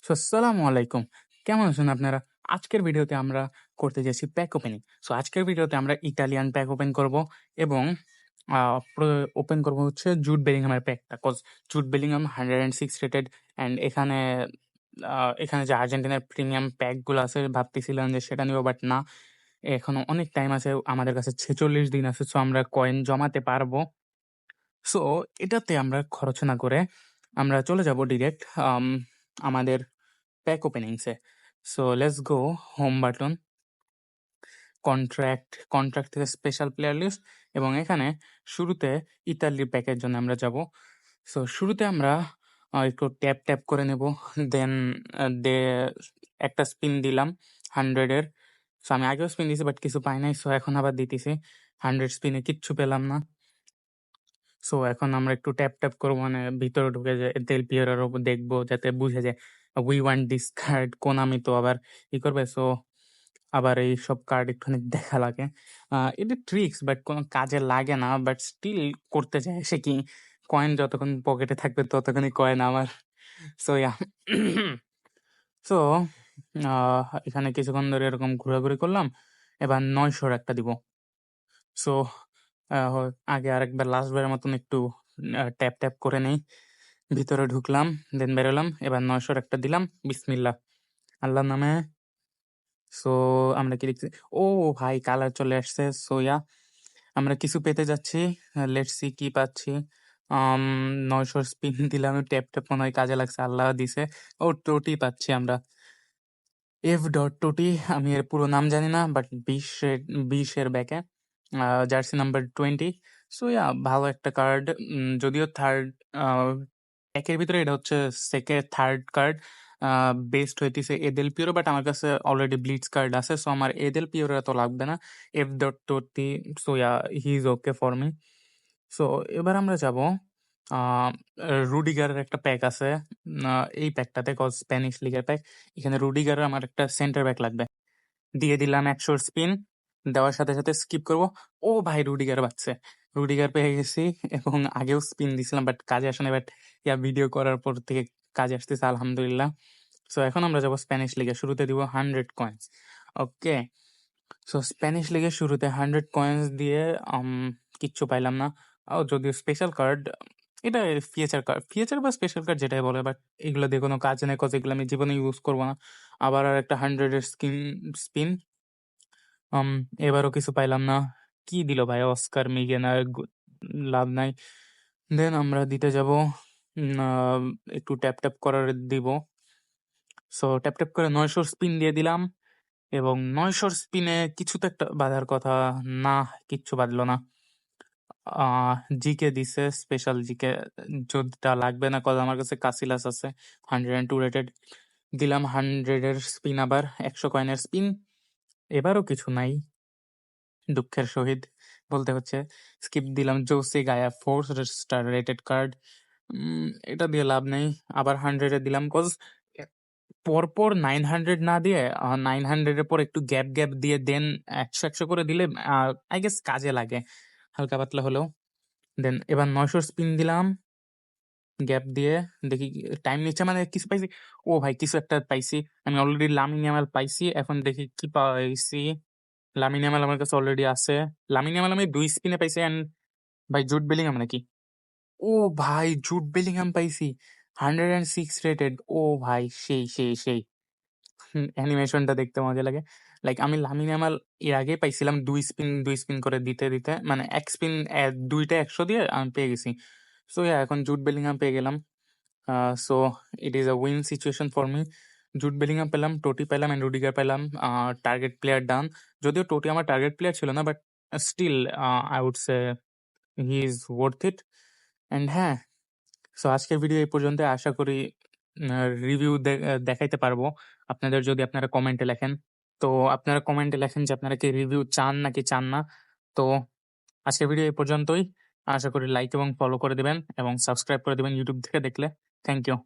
আসসালামু আলাইকুম। কেমন আছেন আপনারা? আজকের ভিডিওতে আমরা করতে যাচ্ছি প্যাক ওপেনিং। আজকের ভিডিওতে আমরা ইটালিয়ান প্যাক ওপেন করব এবং আ ওপেন করব হচ্ছে জুড বেলিংহামের প্যাকটা। জুড বেলিংহাম 106 রেটেড অ্যান্ড এখানে যে আর্জেন্টিনার প্রিমিয়াম প্যাকগুলো আছে ভাবতেছিলাম যে সেটা নিবো, বাট না। এখনো অনেক টাইম আছে। আমাদের কাছে 46 দিন আছে। আমরা কয়েন জমাতে পারবো। সো এটাতে আমরা খরচ না করে আমরা চলে যাব ডিরেক্ট আমাদের প্যাক ওপেনিংসে। Let's go home button, contract থেকে স্পেশাল প্লেয়ার লিস্ট এবং এখানে শুরুতে ইতালির প্যাকের জন্য আমরা যাব। শুরুতে আমরা একটু ট্যাপ করে নেব। দেন দে একটা স্পিন দিলাম 100 এর। আমি আগেও স্পিন দিয়েছি বাট কিছু পাই নাই। এখন আবার দিতেছি। 100 স্পিনে কিচ্ছু পেলাম না। এখন আমরা একটু ট্যাপ করবো, মানে ভিতরে ঢুকে যে তেল পিওরের ওপর দেখবো যাতে বুঝে যায় we want this card. Konami তো আবার করবে। আবার এইসব কার্ড একটুখানি দেখা লাগে। এটা ট্রিক্স বাট কোনো কাজে লাগে না, বাট স্টিল করতে চায় সে কি। কয়েন যতক্ষণ পকেটে থাকবে ততক্ষণই কয়েন আমার। সো ইয়া সো এখানে কিছুক্ষণ ধরে এরকম ঘোরাঘুরি করলাম। এবার 900 একটা দিব। সো আগে আরেকবার লাস্টবারের মতন একটু ট্যাপ করে নেই। ভিতরে ঢুকলাম, দেন বেরোলাম। এবার 900 একটা দিলাম। বিসমিল্লাহ, আল্লাহর নামে। সো আমরা কি লিখছি? ও ভাই, কালার চলে আসছে। আমরা কিছু পেতে যাচ্ছি। লেটস সি কি পাচ্ছি। 900 স্পিন দিলাম। ট্যাপ মনে হয় কাজে লাগছে, আল্লাহ দিছে। ও টোটি পাচ্ছি আমরা। F.Toti, আমি এর পুরো নাম জানি না, বাট 20 এর ব্যাকে জার্সি নাম্বার 20। ভালো একটা কার্ড। যদিও থার্ড প্যাকের ভিতরে এটা হচ্ছে থার্ড কার্ড। বেস্ট হইতেছে এদেল পিওর, বাট আমার কাছে অলরেডি ব্লিটস কার্ড আছে। আমার এদেল পিওর এত লাগবে না। F.Toti, he is okay for me. এবার আমরা যাব রুডিগারের একটা প্যাক আছে। এই প্যাকটাতে স্প্যানিশ লিগের প্যাক। এখানে রুডিগারের আমার একটা সেন্টার ব্যাক লাগবে। দিয়ে দিলাম 100 স্পিন। দেওয়ার সাথে সাথে স্কিপ করব। ও ভাই, রুডিগার বাজছে। রুডিগার পেয়ে গেছি এবং আগেও স্পিন দিছিলাম বাট কাজে আসে না। বাট ভিডিও করার পর থেকে কাজে আসতেছে আলহামদুলিল্লাহ। এখন আমরা যাব স্প্যানিশ লিগে। শুরুতে দিব 100 কয়েন্স। ওকে। স্প্যানিশ লিগের শুরুতে 100 কয়েন্স দিয়ে কিচ্ছু পাইলাম না। যদিও স্পেশাল কার্ড, এটা ফিচার বা স্পেশাল কার্ড যেটাই বলে, বাট এগুলো দিয়ে কোনো কাজ নেই, এগুলো আমি জীবনে ইউজ করবো না। আবার আর একটা 100 এর স্পিন। এবারও কিছু পাইলাম না। কি দিল ভাই? অস্কার মিগেনার, লাভ নাই। দেন আমরা দিতে যাব একটু ট্যাপ করার দিব। ট্যাপ করে 900 স্পিন দিয়ে দিলাম এবং 900 স্পিনে কিছু তো একটা বাঁধার কথা। না, কিচ্ছু বাঁধলো না। জিকে দিছে, স্পেশাল জিকে। যদিটা লাগবে না, আমার কাছে কাসিলাস আছে 102 রেটেড। দিলাম 100 এর স্পিন, আবার 100 কয়েনের স্পিন। এবারও কিছু নাই, দুঃখের সহিত বলতে হচ্ছে। স্কিপ দিলাম জোসি গায়া 4 স্টার রেটেড কার্ড। এটা দিয়ে লাভ নেই। আবার 100 এ দিলাম পরপর 900 না দিয়ে 900 এর পর একটু গ্যাপ দিয়ে দেন 100 করে দিলে আই গেস কাজে লাগে হালকা পাতলা হলেও। দেন এবার 900 স্পিন দিলাম গ্যাপ দিয়ে। দেখি টাইম নিচ্ছে, মানে কিছু পাইছি। ও ভাই, কিছু একটা পাইছি। আমি অলরেডি লামিন ইয়ামাল পাইছি। এখন দেখি কি পাইছি। লামিন ইয়ামাল আমার কাছে অলরেডি আছে। লামিন ইয়ামাল আমি 2 স্পিনে পাইছি। এন্ড ভাই, জুড বেলিংহাম নাকি? ও ভাই, জুড বেলিংহাম পাইছি 106 রেটেড। ও ভাই, সেই অ্যানিমেশনটা দেখতে মজা লাগে। লাইক আমি লামিন ইয়ামাল এর আগে পাইছিলাম 2 স্পিন করে দিতে, মানে এক স্পিন 2টা 100 দিয়ে আমি পেয়ে গেছি। এখন জুড বেলিংহাম পেয়ে গেলাম। So it is a win situation for me. Jude Bellingham পেলাম, টোটি পেলাম, এন্ড রুডিগার পেলাম। Target player done. যদিও টোটি আমার টার্গেট প্লেয়ার ছিল না, but still I would say he is worth it. And হ্যাঁ, আজকের ভিডিও এই পর্যন্ত। আশা করি রিভিউ দেখাইতে পারবো আপনাদের, যদি আপনারা কমেন্টে লেখেন। তো আপনারা কমেন্টে লেখেন যে আপনারা কি রিভিউ চান নাকি চান না। তো আজকের ভিডিও এই পর্যন্তই। আশা করি লাইক এবং ফলো করে দিবেন এবং সাবস্ক্রাইব করে দিবেন ইউটিউব থেকে দেখলে। Thank you.